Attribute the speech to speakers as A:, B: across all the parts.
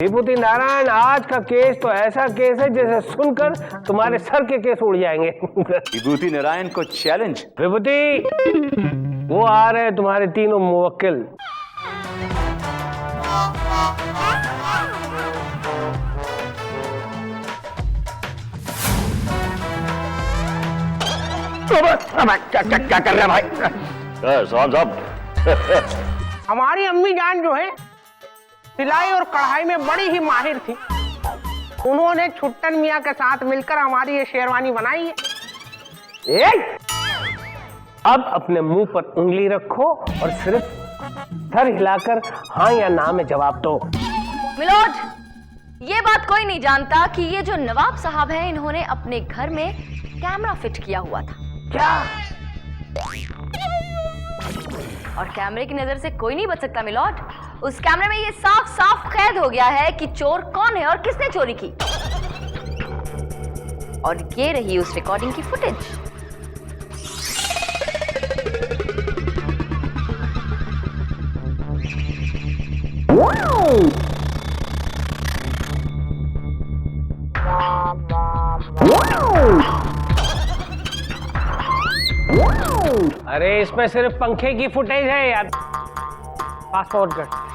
A: विभूति नारायण, आज का केस तो ऐसा केस है जैसे सुनकर तुम्हारे सर के केस उड़ जाएंगे।
B: विभूति नारायण को चैलेंज।
A: विभूति, वो आ रहे हैं तुम्हारे तीनों मुवक्किल।
C: क्या कर रहे हैं भाई? साहब
D: हमारी अम्मी जान जो है सिलाई और कढ़ाई में बड़ी ही माहिर थी। उन्होंने छुट्टन मियाँ के साथ मिलकर हमारी ये शेरवानी बनाई है।
A: अब अपने मुंह पर उंगली रखो और सिर्फ सर हिलाकर हाँ या ना में जवाब दो।
E: मिलोड, ये बात कोई नहीं जानता कि ये जो नवाब साहब हैं, इन्होंने अपने घर में कैमरा फिट किया हुआ था।
A: क्या?
E: और कैमरे की नजर से कोई नहीं बच सकता मिलोड। उस कैमरे में ये साफ साफ कैद हो गया है कि चोर कौन है और किसने चोरी की। और ये रही उस रिकॉर्डिंग की फुटेज।
A: अरे इसमें सिर्फ पंखे की फुटेज है यार। फास्ट फॉरवर्ड कर।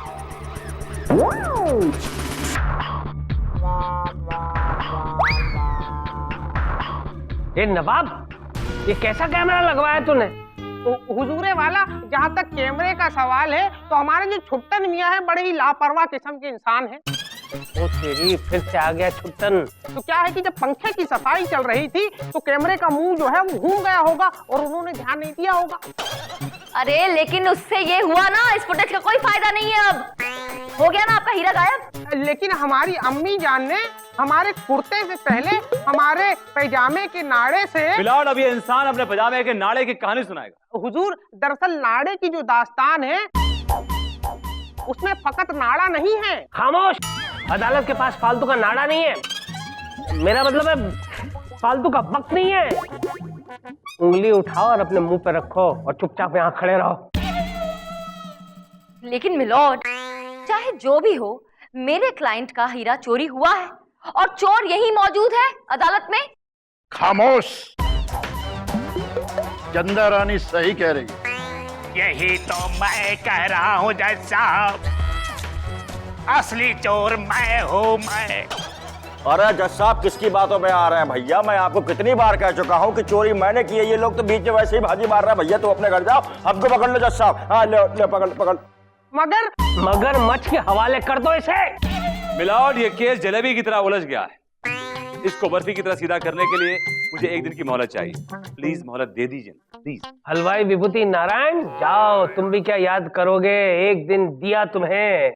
A: ये नवाब, ये कैसा कैमरा लगवाया तूने?
D: हुजूरे वाला, जहाँ तक कैमरे का सवाल है तो हमारे जो छुट्टन मियाँ है बड़े ही लापरवाह किस्म के इंसान हैं।
A: ओ तेरी, फिर से आ गया छुट्टन।
D: तो क्या है कि जब पंखे की सफाई चल रही थी तो कैमरे का मुंह जो है वो घूम गया होगा और उन्होंने ध्यान नहीं दिया होगा।
E: अरे लेकिन उससे ये हुआ ना, इस फुटेज का कोई फायदा नहीं है। अब हो गया ना आपका हीरा गायब।
D: लेकिन हमारी अम्मी जान ने हमारे कुर्ते से पहले हमारे पैजामे के नाड़े से।
B: मिलोड, अब ये इंसान अपने पैजामे के नाड़े की कहानी सुनाएगा।
D: हुजूर, दरअसल नाड़े की जो दास्तान है उसमें फकत नाड़ा नहीं है।
A: खामोश, अदालत के पास फालतू का नाड़ा नहीं है। मेरा मतलब है फालतू का वक्त नहीं है। उंगली उठाओ और अपने मुंह पे रखो और चुपचाप यहाँ खड़े रहो।
E: लेकिन मिलोड, चाहे जो भी हो, मेरे क्लाइंट का हीरा चोरी हुआ है और चोर यही मौजूद है अदालत में।
C: खामोश, चंदा रानी सही कह रही है।
F: यही तो मैं कह रहा हूँ जज साहब, असली चोर मैं हूँ मैं।
G: अरे जज साहब, किसकी बातों में आ रहे हैं भैया? मैं आपको कितनी बार कह चुका हूँ कि चोरी मैंने की है। ये लोग तो बीच में वैसे ही भाजी मार रहे हैं। भैया तुम अपने घर जाओ, हमको पकड़ लो जज साहब। हाँ ले पकड़।
A: मगर मच के हवाले कर दो इसे।
B: मिलोड, ये केस जलेबी की तरह उलझ गया है। इसको बर्फी की तरह सीधा करने के लिए मुझे एक दिन की मोहलत चाहिए। प्लीज मोहलत दे दीजिए प्लीज।
A: हलवाई विभूति नारायण, जाओ, तुम भी क्या याद करोगे? एक दिन दिया तुम्हें,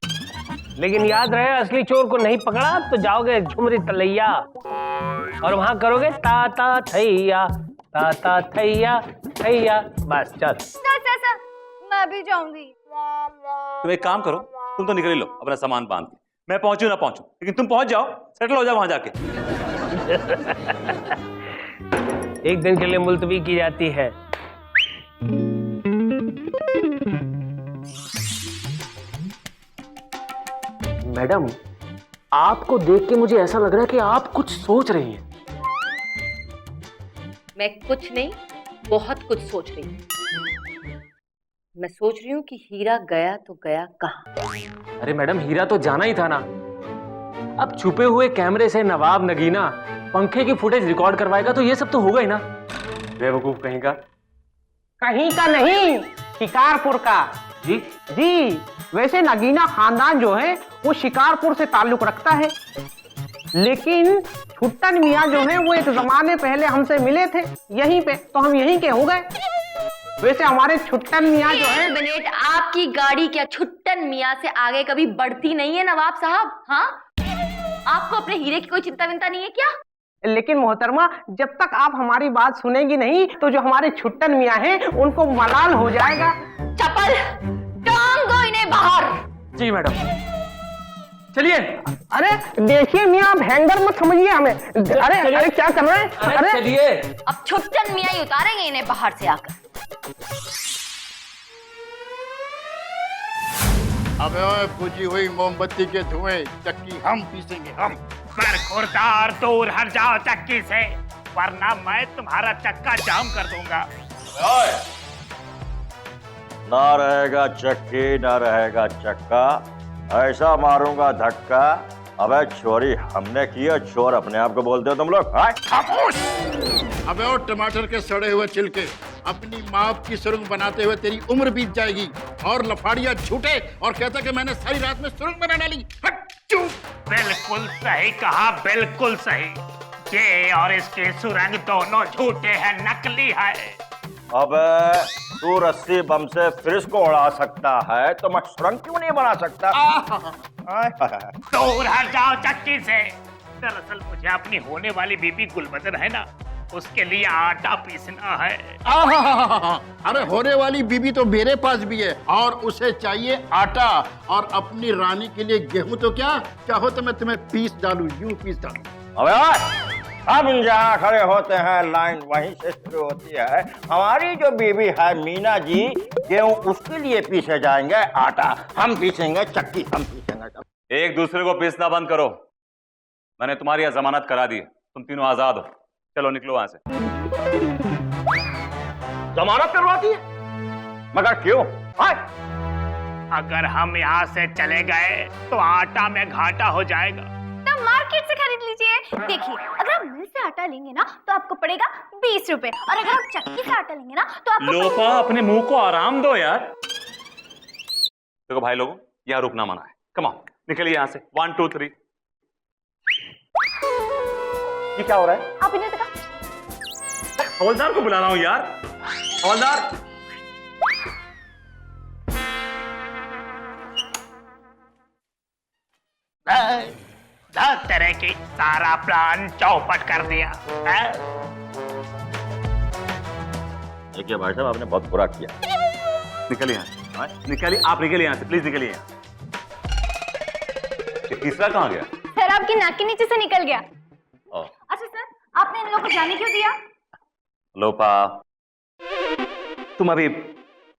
A: लेकिन याद रहे असली चोर को नहीं पकड़ा तो जाओगे झुमरी तलैया और वहां करोगे ताता थैया ताता थैया थैया। बस चल।
E: मैं भी जाऊंगी।
B: तुम एक काम करो, तुम तो निकल लो अपना सामान बांध के। मैं पहुंचू ना पहुंचू, लेकिन तुम पहुंच जाओ, सेटल हो जाओ वहां जाके।
A: एक दिन के लिए मुलतवी की जाती है।
H: मैडम, आपको देख के मुझे ऐसा लग रहा है कि आप कुछ सोच रही हैं।
E: मैं कुछ नहीं, बहुत कुछ सोच रही हूँ। मैं सोच रही हूँ कि हीरा गया तो गया कहाँ।
H: अरे मैडम, हीरा तो जाना ही था ना। अब छुपे हुए कैमरे से नवाब नगीना पंखे की फुटेज रिकॉर्ड करवाएगा तो ये सब तो होगा ही ना। बेवकूफ कहीं का।
D: कहीं का नहीं, शिकारपुर का। जी, वैसे नगीना खानदान जो है वो शिकारपुर से ताल्लुक रखता है, लेकिन छुट्टन मियाँ जो है वो एक जमाने पहले हमसे मिले थे यहीं पे, तो हम यहीं के हो गए। वैसे हमारे छुट्टन मियाँ जो है।
E: मिनट, आपकी गाड़ी क्या छुट्टन मियाँ से आगे कभी बढ़ती नहीं है नवाब साहब? हाँ, आपको अपने हीरे की कोई चिंता विंता नहीं है क्या?
D: लेकिन मोहतरमा, जब तक आप हमारी बात सुनेगी नहीं तो जो हमारे छुट्टन मियाँ हैं उनको मलाल हो जाएगा।
E: चप्पल टांग दो इन्हें बाहर।
H: जी मैडम, चलिए।
D: अरे देखिए मियाँ, आप हैंगर मत समझिए हमें। अरे क्या कर रहे हैं?
H: अरे चलिए।
E: अब छुट्टन मियाँ ही उतारेंगे इन्हें बाहर से आकर।
C: अबे ओए बुझी हुई मोमबत्ती के धुएं चक्की हम पीसेंगे हम।
F: पर खुरदार दूर हट जाओ चक्की से, वरना मैं तुम्हारा चक्का जाम कर दूंगा।
G: ना रहेगा चक्की ना रहेगा चक्का, ऐसा मारूंगा धक्का। अबे चोरी हमने की है, चोर अपने आप को बोलते हो तुम लोग।
C: खामोश! अबे ओ टमाटर के सड़े हुए छिलके, अपनी माप की सुरंग बनाते हुए तेरी उम्र बीत जाएगी। और लफाड़िया झूठे और कहता कि मैंने सारी रात में सुरंग बना डाली। हट चुप!
F: बिल्कुल सही कहा, बिल्कुल सही। ये और इसके सुरंग दोनों झूठे हैं, नकली है।
G: अबे तू रस्सी बम से फ्रिज को उड़ा सकता है तो मैं सुरंग क्यों नहीं बना सकता?
F: दूर हट जाओ चक्की से। दरअसल मुझे अपनी होने वाली बीबी गुलबदन है ना, उसके लिए आटा पीसना है।
C: अरे होने वाली बीबी तो मेरे पास भी है, और उसे चाहिए आटा, और अपनी रानी के लिए गेहूं। तो क्या चाहो तो मैं तुम्हें पीस डालूं, यूं पीस डालूं।
G: अबे हम जहाँ खड़े होते हैं लाइन वहीं से शुरू होती है। हमारी जो बीबी है मीना जी, गेहूं उसके लिए पीसे जाएंगे, आटा हम पीसेंगे, चक्की हम पीसेंगे।
B: एक दूसरे को पीसना बंद करो। मैंने तुम्हारी यहाँ जमानत करा दी है, तुम तीनों आजाद हो। चलो निकलो वहां से।
G: जमानत करवाती है? मगर क्यों?
F: अगर हम यहाँ से चले गए तो आटा में घाटा हो जाएगा।
E: तो मार्केट से खरीद लीजिए। देखिए, अगर आप मिल से आटा लेंगे ना तो आपको पड़ेगा 20 रुपए, और अगर आप चक्की से आटा लेंगे ना तो आपको
H: लोपा अपने मुंह को आराम दो यार।
B: देखो भाई लोगों, यहाँ रुकना मना है। कम ऑन, निकलिए यहाँ से। 1 2 3।
G: ये क्या हो रहा है?
E: आप इन्हें देखा।
B: हवलदार को बुला रहा हूँ यार। हवलदार,
F: तरह की सारा प्लान चौपट कर दिया।
G: देखिए भाई साहब, आपने बहुत बुरा किया।
B: निकलिए यहाँ से। निकलिए, आप निकलिए यहाँ से, प्लीज निकलिए यहाँ। ये तीसरा कहाँ गया?
E: सर आपकी नाक के नीचे से निकल गया।
B: ओ,
E: अच्छा सर, आपने इन लोगों को जाने क्यों दिया?
B: लोपा, तुम अभी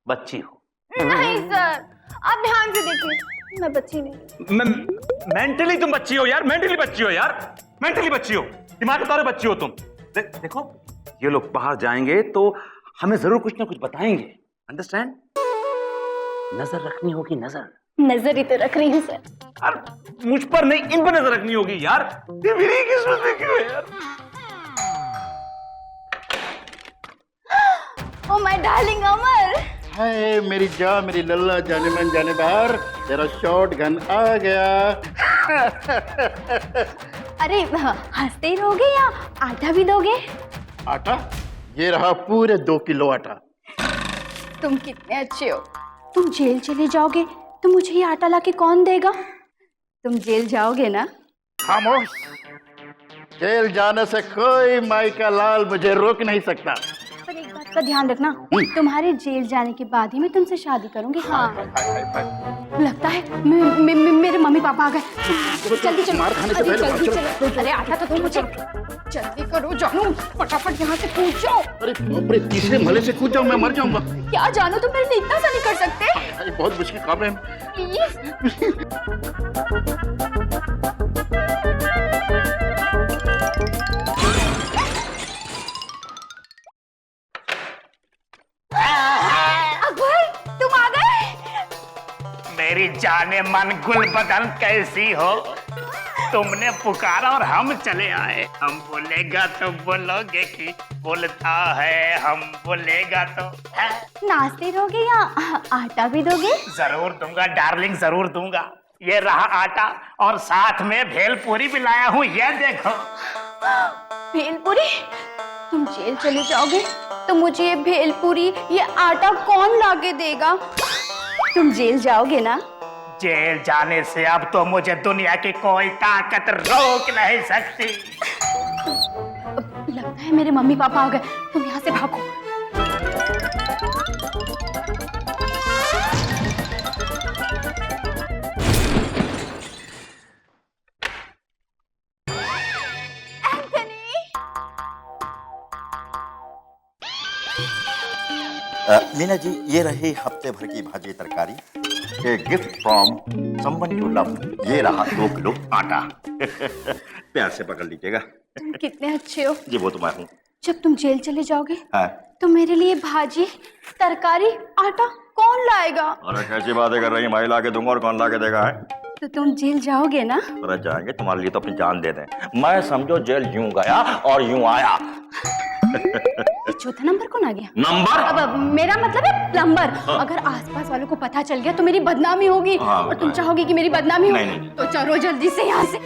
B: बच्ची हो।
E: नहीं सर, आप ध्यान से देखिए, मैं बच्ची नहीं।
B: मेंटली तुम बच्ची हो यार, मेंटली बच्ची हो यार, मेंटली बच्ची हो, दिमाग के तौर पे बच्ची हो तुम। देखो, ये लोग बाहर जाएंगे तो हमें जरूर कुछ ना कुछ बताएंगे, अंडरस्टैंड? नजर रखनी होगी, नजर।
E: नजर ही तो रख रही हूँ सर।
B: यार मुझ पर नहीं, इन पर नजर रखनी होगी यार। ये मेरी किस्मत में क्यों है यार?
E: ओ माय डार्लिंग अमर।
C: हाय मेरी जान, मेरी लल्ला, जाने मन जाने बाहर, तेरा शॉट गन आ गया।
E: अरे हंसते ही रहोगे या आटा भी दोगे?
C: आटा? ये रहा पूरे 2 किलो आटा।
E: तुम कितने अच्छे हो। तुम जेल चले जाओगे तो मुझे ये आटा लाके कौन देगा? तुम जेल जाओगे ना?
C: खामोश! जेल जाने से कोई माई का लाल मुझे रोक नहीं सकता।
E: पर एक बात का ध्यान रखना, तुम्हारे जेल जाने के बाद ही मैं तुमसे शादी करूंगी। हाँ, लगता है मेरे मम्मी पापा आ गए। जल्दी चलो, जल्दी चलो। अरे आटा तो दो मुझे, जल्दी करो जानू, फटाफट यहाँ से कूद जाओ।
C: अरे तीसरे मले से कूद जाऊं, मैं मर जाऊंगा।
E: क्या जानू, तुम मेरे लिए इतना सा नहीं कर सकते?
C: अरे बहुत मुश्किल काम है।
E: प्लीज। तुम आ गए?
F: मेरी जाने मन गुलबदन कैसी हो? तुमने पुकारा और हम चले आए। हम बोलेगा तो बोलोगे कि बोलता है, हम बोलेगा तो है?
E: नाश्ते दोगे या आटा भी दोगे?
F: जरूर दूंगा डार्लिंग, जरूर दूंगा। ये रहा आटा, और साथ में भेलपूरी भी लाया हूँ, ये देखो।
E: भेलपूरी? तुम जेल चले जाओगे तो मुझे ये भेलपूरी, ये आटा कौन लाके देगा? तुम जेल जाओगे ना?
F: जेल जाने से अब तो मुझे दुनिया की कोई ताकत रोक नहीं सकती।
E: लगता है मेरे मम्मी पापा आ गए, तुम यहाँ से भागो।
G: मीना जी, ये रही हफ्ते भर की भाजी तरकारी। A gift from someone you love. ये रहा 2 किलो आटा। प्यार से पकड़ लीजिएगा।
E: तुम कितने अच्छे हो।
G: जी वो तो मैं हूँ।
E: जब तुम जेल चले जाओगे
G: हाँ।
E: तो मेरे लिए भाजी, तरकारी, आटा कौन लाएगा?
G: अरे कैसी बातें कर रही है, मैं ला के दूंगा और कौन ला के देगा है?
E: तो तुम जेल जाओगे ना?
G: अरे जाएंगे, तुम्हारे लिए तो अपनी जान दे दें। मैं समझो जेल यूं गया और यूं आया।
E: ये चौथा नंबर कौन आ गया?
G: नंबर?
E: अब मेरा मतलब है प्लम्बर। अगर आसपास वालों को पता चल गया तो मेरी बदनामी होगी। और तुम चाहोगे कि मेरी बदनामी हो?
G: नहीं।
E: तो चलो जल्दी से यहाँ से।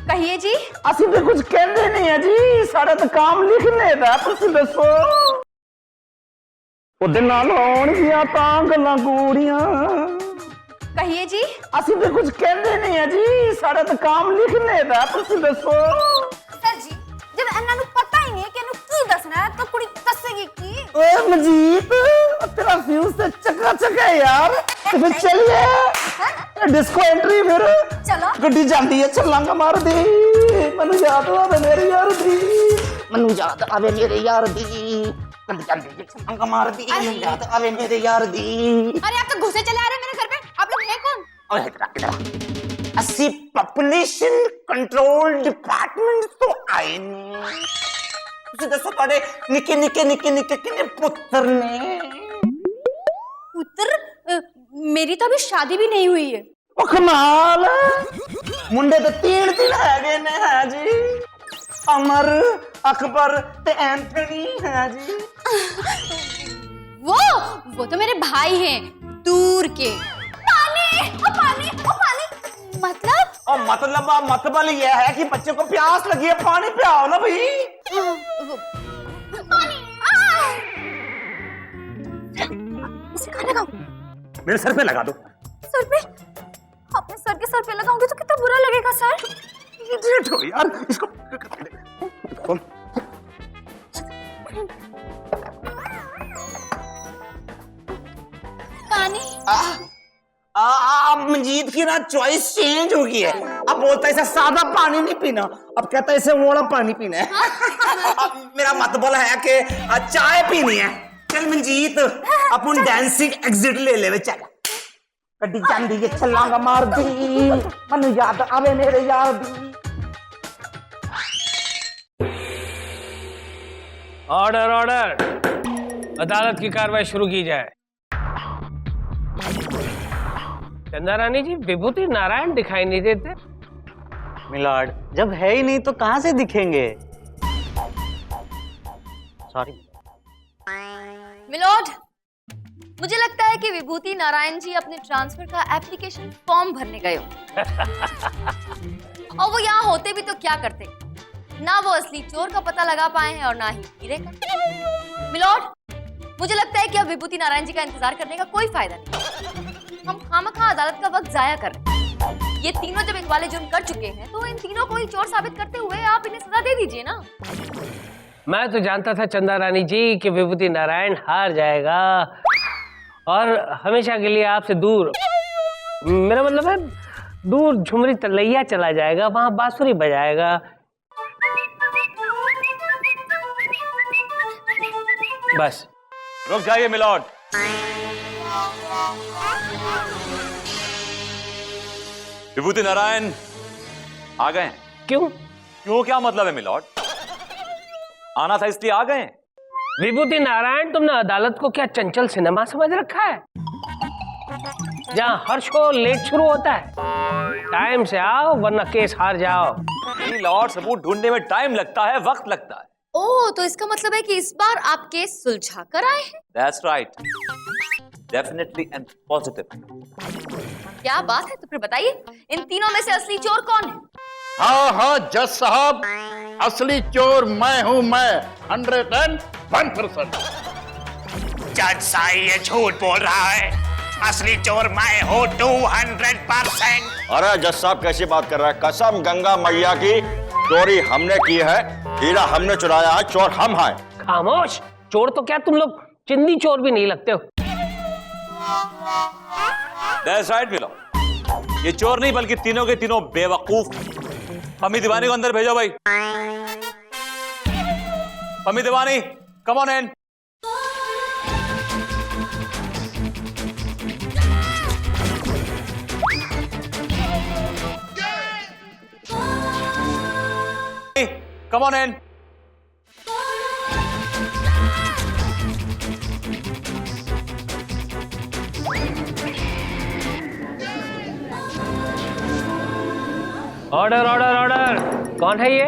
E: कहिए जी।
D: ਅਸੀਂ ਤੇ ਕੁਝ ਕਹਿੰਦੇ ਨਹੀਂ ਆ ਜੀ, ਸਾਡਾ ਤਾਂ ਕੰਮ ਲਿਖਣੇ ਦਾ, ਤੁਸੀਂ ਦੱਸੋ। ਉਹਦੇ ਨਾਲ ਹੋਣਗੀਆਂ ਤਾਂ ਗੱਲਾਂ ਗੂੜੀਆਂ।
E: कहिए जी।
D: ਅਸੀਂ ਤੇ ਕੁਝ ਕਹਿੰਦੇ ਨਹੀਂ ਆ ਜੀ, ਸਾਡਾ ਤਾਂ ਕੰਮ ਲਿਖਣੇ ਦਾ, ਤੁਸੀਂ ਦੱਸੋ।
E: सर जी, जब अन्ना नु पता ही नहीं है कि इन्हें की दसना है तो कुड़ी दसेगी की?
D: ਓਏ ਮਨਜੀਤ, तेरा फ्यूज तो चकाचक है यार। तो फिर चलिए डिस्को एंट्री। फिर
E: चलो।
D: गड्डी जाती है, छलांगा मार दी। मनु याद आवे मेरे यार दी, मनु याद आवे मेरे यार दी। गड्डी जाती है, छलांगा मार दी। मनु याद आवे मेरे यार दी।
E: अरे आप तो घुसे चले आ रहे हैं मेरे घर पे। आप लोग हैं कौन?
D: ओए इधर अस्सी पॉपुलेशन कंट्रोल डिपार्टमेंट तो आए नहीं। ਤੁਸੀਂ ਦੱਸੋ ਤੁਹਾਡੇ ਨਿੱਕੇ ਨਿੱਕੇ ਨਿੱਕੇ ਨਿੱਕੇ ਕਿੰਨੇ ਪੁੱਤਰ ਨੇ?
E: पुत्र? मेरी तो अभी शादी भी नहीं हुई है।
D: ਉਹ ਕਮਾਲ, ਮੁੰਡੇ ਤੇ 3 ਹੈਗੇ ਨੇ ਹੈ ਜੀ। ਅਮਰ, ਅਕਬਰ ਤੇ ਐਂਥਨੀ है जी।
E: वो तो मेरे भाई हैं दूर के। पानी, ओ पानी, ओ पानी। मतलब?
D: और मतलब ये है कि बच्चे को प्यास लगी है, पानी पियाओ ना भाई।
E: पानी। इसे कहाँ लगाऊं?
B: मेरे सर पे लगा दो।
E: सर पे? अपने सर के सर पे लगाऊंगी तो कितना बुरा लगेगा सर।
B: इडियट हो यार, इसको
E: पानी।
D: अब मंजीत की ना चॉइस चेंज हो गई है। अब बोलता है इसे सादा पानी नहीं पीना, अब कहता है इसे वाला पानी पीना है। अब मेरा मतलब है कि चाय पीनी है। चल मंजीत, अपन डांसिंग एग्जिट ले ले। चल गड्डी जांदी है, छलांगा मार दी। मनु याद आवे मेरे यार दी।
A: ऑर्डर ऑर्डर, अदालत की कार्रवाई शुरू की जाए। चंदा रानी जी, विभूति नारायण दिखाई नहीं देते।
I: मिलॉर्ड, जब है ही नहीं तो कहां से दिखेंगे? सॉरी
J: मिलॉर्ड, मुझे लगता है कि विभूति नारायण जी अपने ट्रांसफर का एप्लीकेशन फॉर्म भरने गए हो। और वो यहाँ होते भी तो क्या करते? ना वो असली चोर का पता लगा पाए हैं और ना ही हीरे का। मिलॉर्ड, मुझे लगता है कि अब विभूति नारायण जी का इंतजार करने का कोई फायदा नहीं। हम खामखा अदालत का वक्त जाया कर रहे हैं। ये तीनों जब इकबाले जुर्म कर चुके हैं तो इन तीनों को ही चोर साबित करते हुए आप इन्हें सजा दे दीजिए ना।
A: मैं तो जानता था चंदा रानी जी कि विभूति नारायण हार जाएगा और हमेशा के लिए आपसे दूर, मेरा मतलब है दूर झुमरी तलैया चला जाएगा, वहां बांसुरी बजाएगा। बस।
B: रुक जाइए मिलॉर्ड। विभूति नारायण आ गए।
A: क्यों?
B: क्यों क्या मतलब है मिलॉर्ड? आना था इसलिए आ गए।
A: विभूति नारायण, तुमने अदालत को क्या चंचल सिनेमा समझ रखा है, जहां हर शो लेट शुरू होता है? टाइम से आओ वरना केस हार जाओ।
B: मिलॉर्ड, सबूत ढूंढने में टाइम लगता है, वक्त लगता है।
J: ओह, तो इसका मतलब है कि इस बार आप केस सुलझा कर आए हैं?
B: That's right. Definitely and positive.
J: क्या बात है, तो फिर बताइए इन तीनों में से असली चोर कौन है?
C: हाँ जज साहब, असली चोर मैं हूँ, मैं 101%।
F: जज साहब ये झूठ बोल रहा है, असली चोर मैं हूँ 200%।
G: अरे जज साहब कैसी बात कर रहा है? कसम गंगा मैया की, चोरी हमने की है, हीरा हमने चुराया है, चोर हम हैं।
A: खामोश। चोर तो क्या तुम लोग चिंदी चोर भी नहीं लगते हो।
B: दैट्स राइट मिलॉर्ड, ये चोर नहीं बल्कि तीनों के तीनों बेवकूफ। पम्मी दीवानी को अंदर भेजो भाई। Pammi Deewani, come on in. Come on in.
A: Order order order. कौन है ये?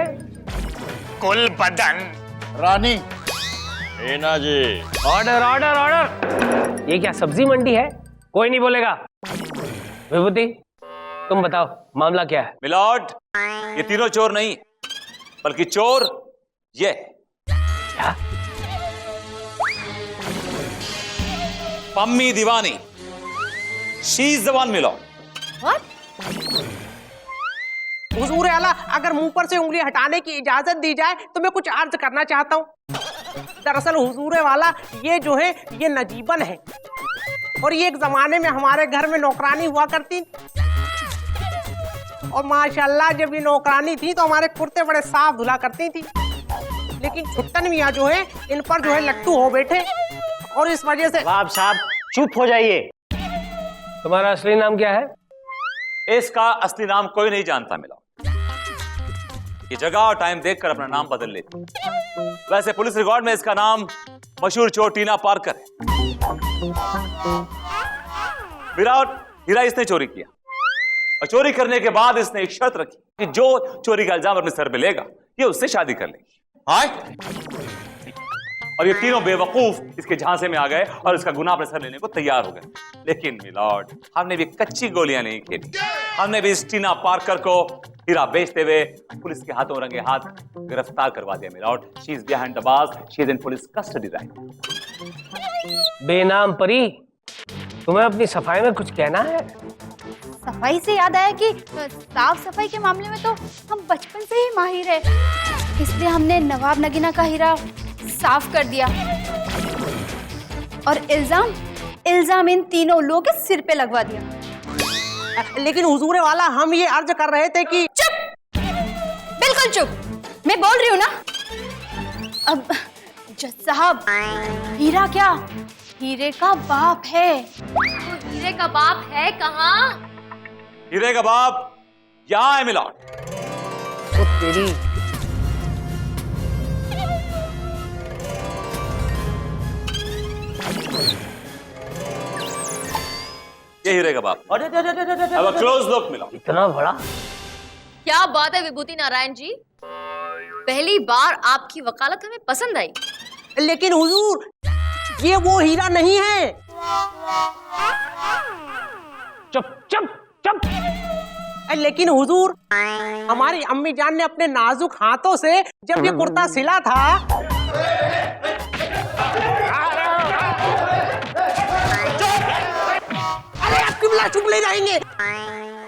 F: कुल बदन
C: रानी।
G: Meena ji.
A: Order order order. ये क्या सब्जी मंडी है? कोई नहीं बोलेगा। विभूति तुम बताओ मामला क्या है?
B: मिलॉर्ड, ये तीनों चोर नहीं बल्कि चोर ये
A: क्या?
B: Pammi Deewani, she is the one milord.
J: What?
D: हुजूर आला, अगर मुंह पर से उंगली हटाने की इजाजत दी जाए तो मैं कुछ अर्ज करना चाहता हूँ। दरअसल हुजूर वाला, ये जो है ये नजीबन है, और ये एक जमाने में हमारे घर में नौकरानी हुआ करती, और माशाल्लाह जब ये नौकरानी थी तो हमारे कुर्ते बड़े साफ धुला करती थी। लेकिन छुट्टन मियाँ जो है इन पर जो है लट्टू हो बैठे, और इस वजह से।
I: नवाब साहब चुप हो जाइए।
A: तुम्हारा असली नाम क्या है?
B: इसका असली नाम कोई नहीं जानता मिलॉर्ड। ये जगह और टाइम देखकर अपना नाम बदल लेती। वैसे पुलिस रिकॉर्ड में इसका नाम मशहूर चोर टीना पार्कर है। विराट हीरा इसने चोरी किया, और चोरी करने के बाद इसने एक शर्त रखी कि जो चोरी का इल्जाम अपने सर पे लेगा ये उससे शादी कर लेगी। हाँ? और ये तीनों बेवकूफ इसके झांसे में आ गए और इसका गुनाह अपने सर लेने को तैयार हो गए। लेकिन मिलॉर्ड, हमने भी कच्ची गोलियां नहीं खेली। हमने भी इस टीना पार्कर को हीरा बेचते हुए पुलिस के हाथों रंगे हाथ गिरफ्तार करवा दिया milord. She is behind the bars, she is in police custody right.
A: बेनाम परी, तुम्हें अपनी सफाई में कुछ कहना है?
E: सफाई से याद आया कि साफ सफाई के मामले में तो हम बचपन से ही माहिर है, इसलिए हमने नवाब नगीना का हीरा साफ कर दिया, और इल्जाम इन तीनों लोगों के सिर पे लगवा दिया।
D: लेकिन हुजूर वाला, हम ये अर्ज कर रहे थे कि।
E: चुप, बिल्कुल चुप। मैं बोल रही हूँ ना। अब जज साहब, हीरा क्या, हीरे का बाप है।
J: तो हीरे का बाप है कहाँ?
B: हीरे का बाप यहां है मिलॉर्ड।
A: ओ तेरी।
B: ये हीरे का बाप। अब क्लोज लुक मिलॉर्ड।
A: इतना बड़ा?
J: क्या बात है विभूति नारायण जी, पहली बार आपकी वकालत हमें पसंद आई।
D: लेकिन हुजूर, ये वो हीरा नहीं है।
A: चुप चुप चुप।
D: लेकिन हुजूर, हमारी अम्मी जान ने अपने नाजुक हाथों से जब ये कुर्ता सिला था। अरे आप किबला चुप ले जाएंगे।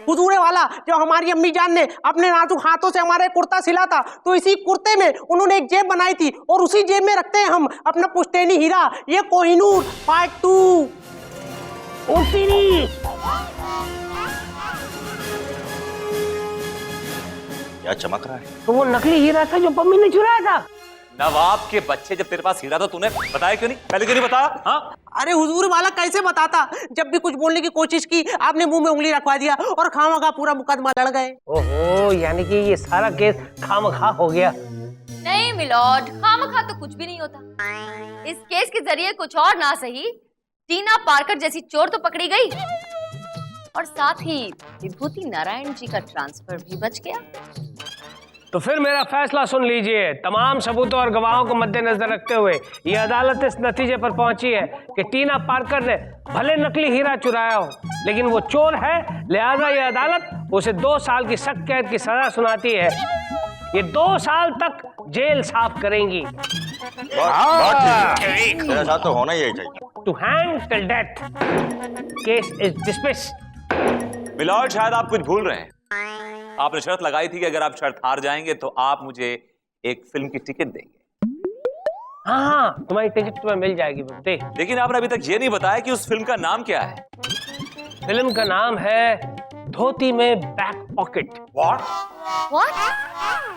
D: हुजूर वाला, जब हमारी अम्मी जान ने अपने नाजुक हाथों से हमारे कुर्ता सिला था तो इसी कुर्ते में उन्होंने एक जेब बनाई थी, और उसी जेब में रखते हैं हम अपना पुश्तैनी हीरा, ये कोहिनूर पार्ट 2।
G: क्या चमक रहा है?
A: तो वो नकली हीरा था जो पम्मी ने चुराया था।
B: नवाब के बच्चे, जब तेरे पास हीरा था तूने बताया क्यों नहीं? पहले क्यों नहीं बताया? हाँ?
D: अरे हुजूर वाला, कैसे बताता? जब भी कुछ बोलने की कोशिश की आपने मुंह में उंगली रखवा दिया, और खामखा पूरा मुकदमा लड़ गए।
A: ओहो, यानी कि ये सारा केस खामखा हो गया।
J: नहीं मिलॉर्ड, खामखा तो कुछ भी नहीं होता। इस केस के जरिए कुछ और ना सही, टीना पार्कर जैसी चोर तो पकड़ी गई, और साथ ही विभूति नारायण जी का ट्रांसफर भी बच गया।
A: तो फिर मेरा फैसला सुन लीजिए। तमाम सबूतों और गवाहों को मद्देनजर रखते हुए ये अदालत इस नतीजे पर पहुंची है कि टीना पार्कर ने भले नकली हीरा चुराया हो, लेकिन वो चोर है, लिहाजा ये अदालत उसे 2 साल की सख्त कैद की सजा सुनाती है। ये 2 साल तक जेल साफ करेंगी।
G: मेरे साथ तो होना ही चाहिए।
A: To hang till death. Case is dismissed.
B: Milord, शायद आप कुछ भूल रहे हैं। आपने शर्त लगाई थी कि अगर आप शर्त हार जाएंगे तो आप मुझे एक फिल्म की टिकट देंगे।
A: हाँ, तुम्हारी टिकट तुम्हें मिल जाएगी विभूति।
K: लेकिन आपने अभी तक ये नहीं बताया कि उस फिल्म का नाम क्या है।
A: फिल्म का नाम है धोती में बैक पॉकेट।
K: What?
J: What?